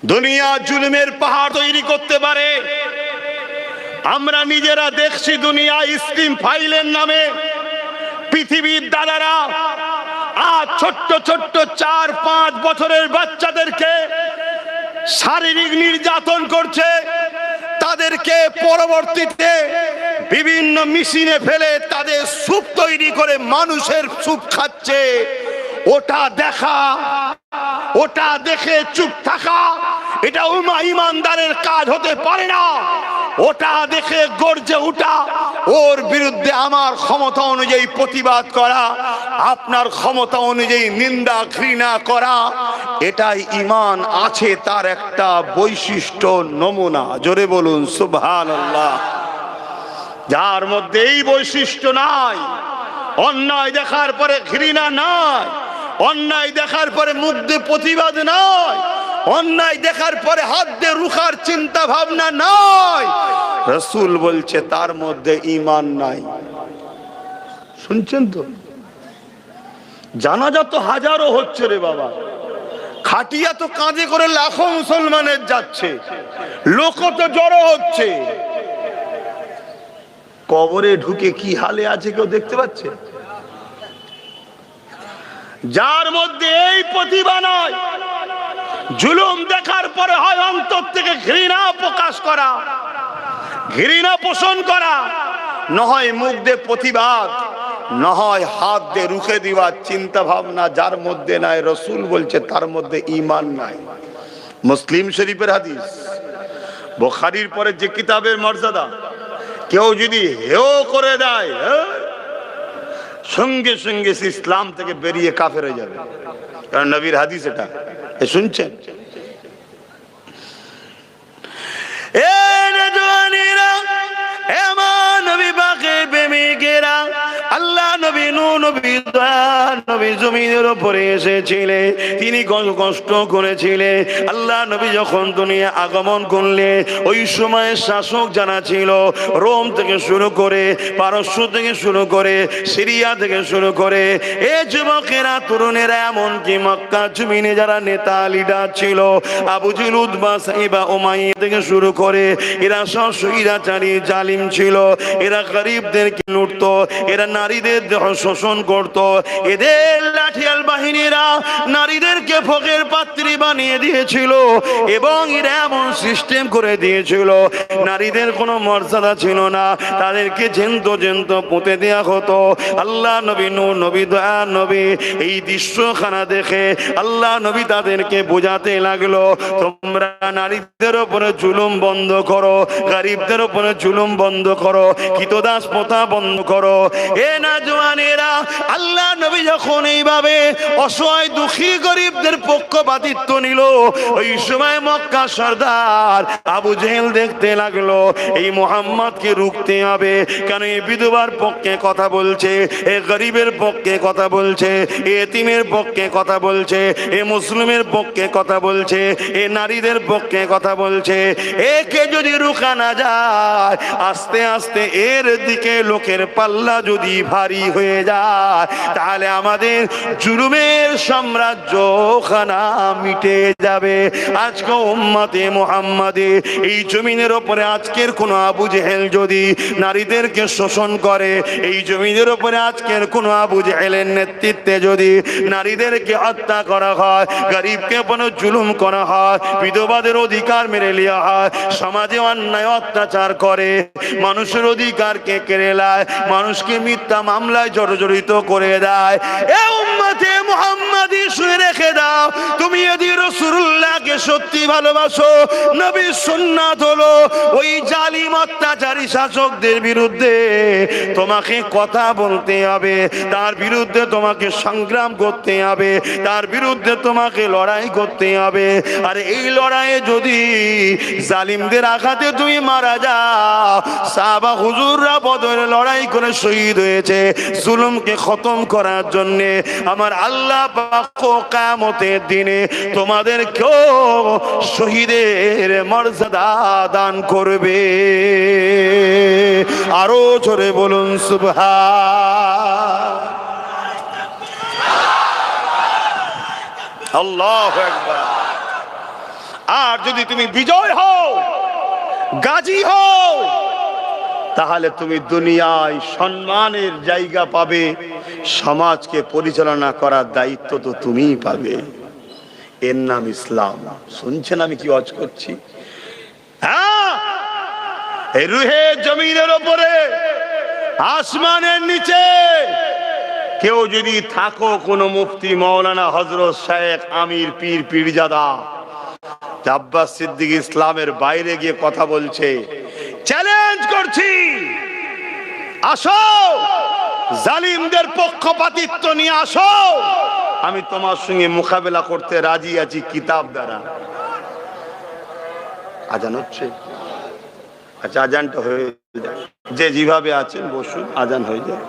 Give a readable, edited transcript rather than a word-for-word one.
দুনিয়া জুলুমের পাহাড় তৈরি করতে পারে। আমরা নিজেরা দেখছি দুনিয়া স্কিম ফাইলের নামে পৃথিবীর দাদারা আজ ছোট্ট ছোট্ট 4-5 বছরের বাচ্চাদেরকে শারীরিক নির্যাতন করছে, তাদেরকে পরবর্তীতে বিভিন্ন মেশিনে ফেলে তাদের স্যুপ তৈরি করে মানুষের স্যুপ খাচ্ছে। ওটা দেখা, ওটা দেখে চুপ থাকা এটা ইমানদারের কাজ হতে পারে না। ওটা দেখে গর্জে উঠা, ওর বিরুদ্ধে আমার ক্ষমতা অনুযায়ী প্রতিবাদ করা, আপনার ক্ষমতা অনুযায়ী নিন্দা ঘৃণা করা, এটাই ঈমান আছে তার একটা বৈশিষ্ট্য নমুনা। জোরে বলুন সুবহানাল্লাহ। যার মধ্যে এই বৈশিষ্ট্য নাই, অন্যায় দেখার পরে ঘৃণা নাই, অন্যায় দেখার পরে মুখ দিয়ে প্রতিবাদ নাই, অন্যায় দেখার পরে হাত দিয়ে রুখার চিন্তা ভাবনা নাই, রাসূল বলছে তার মধ্যে ঈমান নাই। শুনছেন তো? জানাজা তো হাজারো হচ্ছে রে বাবা, খাটিয়া তো কাঁধে করে লাখো মুসলমানের যাচ্ছে, লোক তো জড়ো হচ্ছে। কবরে ঢুকে কি হালে আছে কেউ দেখতে পাচ্ছে? যার মধ্যে এই প্রতিভা নয়, জুলুম দেখার পরে হয় অন্তর থেকে ঘৃণা প্রকাশ করা, ঘৃণা পোষণ করা, না হয় মুখ দিয়ে প্রতিবাদ, না হয় হাত দিয়ে রুখে দেওয়ার চিন্তা ভাবনা যার মধ্যে নাই, রাসূল বলছে তার মধ্যে ঈমান নাই। মুসলিম শরীফের হাদিস, বুখারীর পরে যে কিতাবের মর্যাদা, কেউ যদি হেও করে দেয় সঙ্গে সঙ্গে সে ইসলাম থেকে বেরিয়ে কাফের হয়ে যাবে, কারণ নবীর হাদিস এটা। শুনছেন? আল্লাহ নবী নূহ নবী দয়াল নবী জমিনের উপরে এসেছিলেন, তিনি কষ্ট করেছিলেন। আল্লাহ নবী যখন দুনিয়া আগমন করলেন, ওই সময় শাসক যারা ছিল, রোম থেকে শুরু করে, পারস্য থেকে শুরু করে, সিরিয়া থেকে শুরু করে, এ যুবকেরা তরুণেরা, এমনকি মক্কা জমিনে যারা নেতা লিডার ছিল, আবু জেহেল উতবা সাইবা উমাইয়া থেকে শুরু করে, এরা সব স্বৈরাচারী জালিম ছিল। এরা গরিবদেরকে লুটতো, এরা নারীদের দেহ শোষণ করত, এদের লাঠিয়াল বাহিনীরা নারীদেরকে ভোগের পাত্রী বানিয়ে দিয়েছিল, এবং এরা এমন সিস্টেম করে দিয়েছিল নারীদের কোনো মর্যাদা ছিল না, তাদেরকে জেন্ত পুঁতে দেয়া হতো। আল্লাহ নবী নূহ নবী দয়াল নবী এই দৃশ্যখানা দেখে আল্লাহ নবী তাদেরকে বোঝাতে লাগলো, তোমরা নারীদের উপরে জুলুম বন্ধ করো, গরিবদের উপরে জুলুম বন্ধ করো, কৃতদাস প্রথা বন্ধ করো। এ না জওয়ানেরা, আল্লাহ নবী যখন এইভাবে অসহায় দুঃখী গরিবদের পক্ষপাতিত্ব নিল, ওই সময় মক্কা সর্দার আবু জেহেল দেখতে লাগলো এই মুহাম্মদকে রুখতে হবে, কেন এই বিধবার পক্ষে কথা বলছে, এ গরিবের পক্ষে কথা বলছে, এ এতিমের পক্ষে কথা বলছে, এ মুসলিমের পক্ষে কথা বলছে, এ নারীদের পক্ষে কথা বলছে। একে যদি রুখা না যায়, আস্তে আস্তে এর দিকে লোকের পাল্লা যদি ভারী হয়ে যায়, তাহলে আমাদের জুলুমের সাম্রাজ্য খানা মিটে যাবে। আজকে উম্মতে মুহাম্মাদে এই জমিনের উপরে আজকের কোন আবু জেহেল যদি নারীদেরকে শোষণ করে, এই জমিনের উপরে আজকের কোন আবু জেহেলের নেতৃত্বে যদি নারীদেরকে হত্যা করা হয়, গরিবকে কোনো জুলুম করা হয়, বিধবাদের অধিকার মেরে নেওয়া হয়, সমাজে অন্যায় অত্যাচার করে, মানুষের অধিকারকে কেড়ে নেয়, মানুষকে মিথ্যা মামলায় জড়িত করে দেয়, এ উম্মতে মুহাম্মাদি শুনে রেখে দাও, তুমি যদি রাসূলুল্লাহকে সত্যি ভালোবাসো, নবীর সুন্নাত হলো ওই জালিম অত্যাচারী শাসকদের বিরুদ্ধে তোমাকে কথা বলতে হবে, তার বিরুদ্ধে তোমাকে সংগ্রাম করতে হবে, তার বিরুদ্ধে তোমাকে লড়াই করতে হবে। আর এই লড়াইয়ে যদি জালিমদের আঘাতে তুমি মারা যাও, সাহাবা হুজুররা বদরে লড়াই করে শহীদ হয়েছে জুলুমকে খতম করার জন্য। আমার আল্লাহ পাক কিয়ামতের দিনে তোমাদেরকেও শহীদের মর্যাদা দান করবে। আরো জোরে বলুন সুবহান আল্লাহু আকবার। আর যদি তুমি বিজয় হও, গাজী হও, তাহলে তুমি দুনিয়ায় সম্মানের জায়গা পাবে, সমাজকে পরিচালনা করার দায়িত্ব তো তুমিই পাবে। এর নাম ইসলাম। শুনছেন আমি কি ওয়াজ করছি? হ্যাঁ, এই রুহে জমিনের উপরে, আসমানের নিচে কেউ যদি থাকো, কোন মুফতি, মাওলানা, হযরত, শেখ, আমির, পীর, পীরজাদা, আব্বাস সিদ্দিক ইসলামের বাইরে গিয়ে কথা বলছে, চ্যালেঞ্জ করছি, আসো, জালিমদের পক্ষপাতিত্ব নিয়ে আসো, আমি তোমার সঙ্গে মোকাবেলা করতে রাজি আছি কিতাব দ্বারা। আজান হচ্ছে? আচ্ছা, আজানটা হয়ে যায়, যে যেভাবে আছেন বসুন, আজান হয়ে যায়।